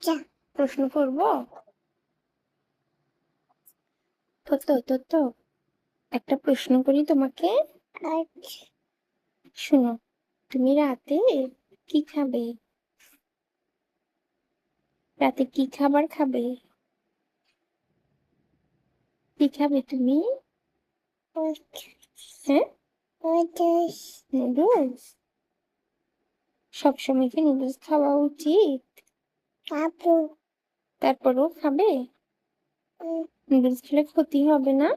আচ্ছা প্রশ্ন করব? তো একটা প্রশ্ন করি তোমাকে। আচ্ছা শোনো, তুমি রাতে কি খাবে? রাতে কি খাবার খাবে? কি খাবে তুমি? হ্যাঁ, নুডলস। সবসময় কি নুডলস খাওয়া উচিত? খাবো তারপরেও খাবে? নুডলস খেলে ক্ষতি হবে না?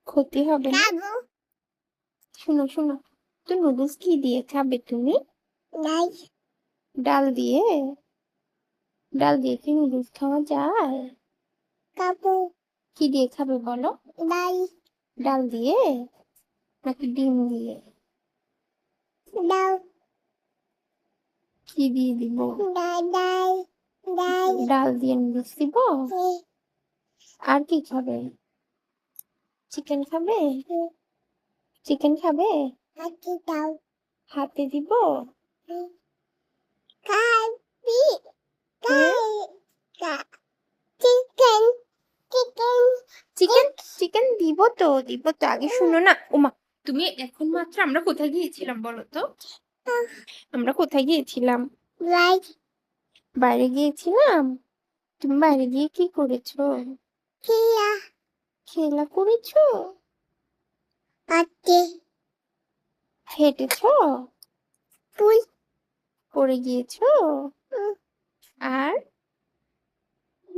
ক্ষতি হবে না? খাবো শোনো শোনো, তো নুডলস কি দিয়ে খাবে তুমি? নাই ডাল দিয়ে? ডাল দিয়ে কি নুডলস খাওয়া যায়? খাবো কি দিয়ে খাবে বলো? নাই ডাল দিয়ে নাকি ডিম দিয়ে? দাও কি দিয়ে দিব? দাই দাই দাই ডাল দিয়ে নুডলস দিব। আর কি খাবে? চিকেন খাবে? চিকেন খাবে? হাতি দাও হাতে দিব? খাবি হ্যাঁ, চিকেন চিকেন চিকেন চিকেন দিব তো, দিব তো। আগে শুনো না। ওমা, তুমি এখন মাত্র আমরা কোথায় গিয়েছিলাম বলো তো? আমরা কোথায় গিয়েছিলাম? রাইট বাইরে গিয়েছিলাম। তুমি বাইরে গিয়ে কি করেছো? কিয়া খেলা করেছো? আতে হেঁটেছো? তুই পড়ে গিয়েছো? আর